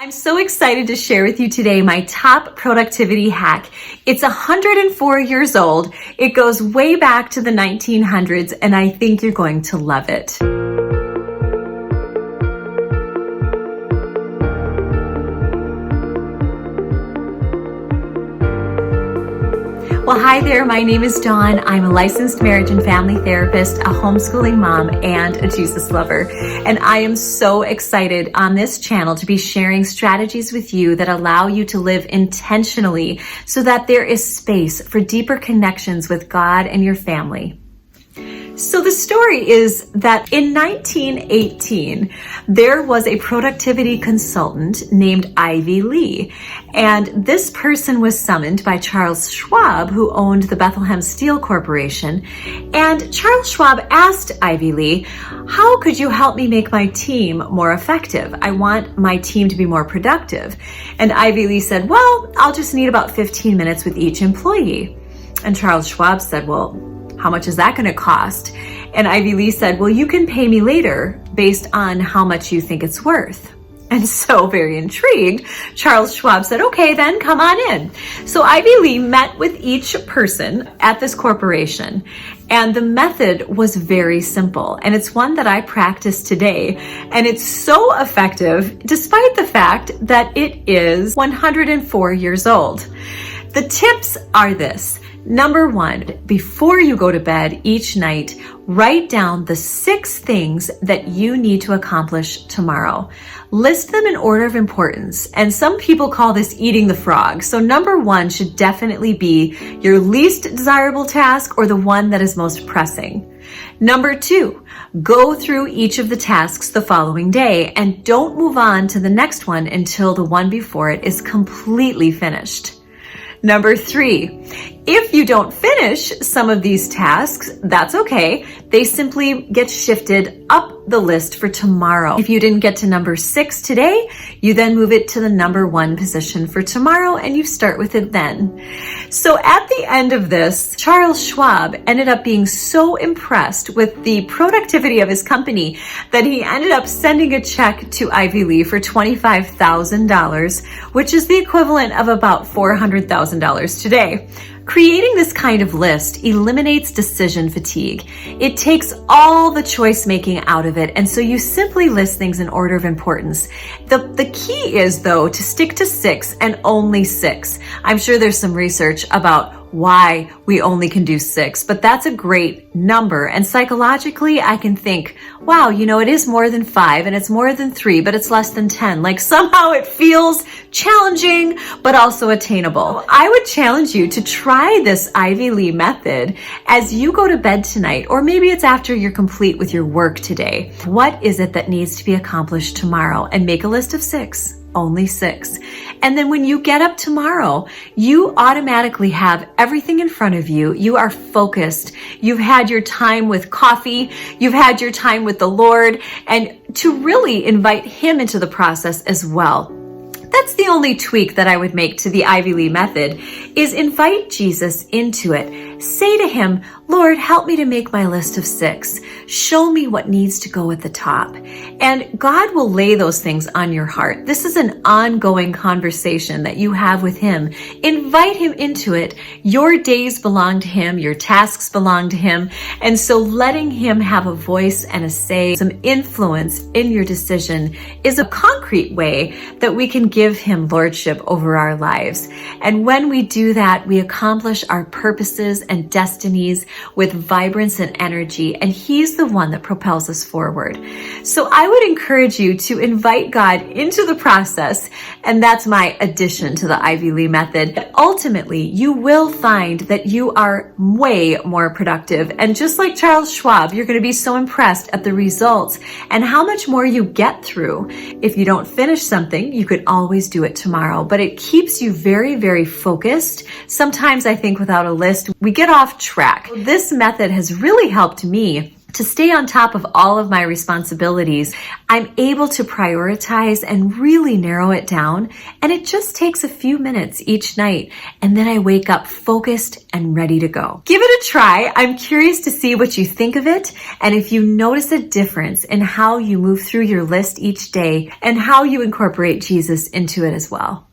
I'm so excited to share with you today my top productivity hack. It's 104 years old. It goes way back to the 1900s, and I think you're going to love it. Well, hi there. My name is Dawn. I'm a licensed marriage and family therapist, a homeschooling mom, and a Jesus lover. And I am so excited on this channel to be sharing strategies with you that allow you to live intentionally so that there is space for deeper connections with God and your family. So the story is that in 1918, there was a productivity consultant named Ivy Lee. And this person was summoned by Charles Schwab, who owned the Bethlehem Steel Corporation. And Charles Schwab asked Ivy Lee, how could you help me make my team more effective? I want my team to be more productive. And Ivy Lee said, well, I'll just need about 15 minutes with each employee. And Charles Schwab said, well, how much is that going to cost? And Ivy Lee said, well, you can pay me later based on how much you think it's worth. And so, very intrigued, Charles Schwab said, okay, then come on in. So Ivy Lee met with each person at this corporation, and the method was very simple. And it's one that I practice today. And it's so effective, despite the fact that it is 104 years old. The tips are this. Number one, before you go to bed each night, write down the 6 things that you need to accomplish tomorrow. List them in order of importance, and some people call this eating the frog. So number 1 should definitely be your least desirable task or the one that is most pressing. Number 2, go through each of the tasks the following day and don't move on to the next one until the one before it is completely finished. Number 3, if you don't finish some of these tasks, that's okay. They simply get shifted up the list for tomorrow. If you didn't get to number 6 today, you then move it to the number 1 position for tomorrow and you start with it then. So at the end of this, Charles Schwab ended up being so impressed with the productivity of his company that he ended up sending a check to Ivy Lee for $25,000, which is the equivalent of about $400,000 today. Creating this kind of list eliminates decision fatigue. It takes all the choice making out of it, and so you simply list things in order of importance. The key is, though, to stick to 6 and only 6. I'm sure there's some research about why we only can do 6, but that's a great number. And psychologically, I can think, wow, it is more than 5 and it's more than 3, but it's less than 10. Like somehow it feels challenging, but also attainable. I would challenge you to try this Ivy Lee method as you go to bed tonight, or maybe it's after you're complete with your work today. What is it that needs to be accomplished tomorrow? And make a list of 6. Only 6. And then when you get up tomorrow, you automatically have everything in front of you. You are focused. You've had your time with coffee. You've had your time with the Lord, and to really invite Him into the process as well. That's the only tweak that I would make to the Ivy Lee method, is invite Jesus into it. Say to Him, Lord, help me to make my list of 6. Show me what needs to go at the top. And God will lay those things on your heart. This is an ongoing conversation that you have with Him. Invite Him into it. Your days belong to Him. Your tasks belong to Him. And so letting Him have a voice and a say, some influence in your decision, is a concrete way that we can give Him lordship over our lives. And when we do that, we accomplish our purposes and destinies with vibrance and energy, and He's the one that propels us forward. So I would encourage you to invite God into the process, and that's my addition to the Ivy Lee method. Ultimately, you will find that you are way more productive, and just like Charles Schwab, you're going to be so impressed at the results and how much more you get through. If you don't finish something, you could always do it tomorrow, but it keeps you very, very focused. Sometimes I think without a list, we get off track. This method has really helped me To stay on top of all of my responsibilities, I'm able to prioritize and really narrow it down, and it just takes a few minutes each night, and then I wake up focused and ready to go. Give it a try. I'm curious to see what you think of it, and if you notice a difference in how you move through your list each day and how you incorporate Jesus into it as well.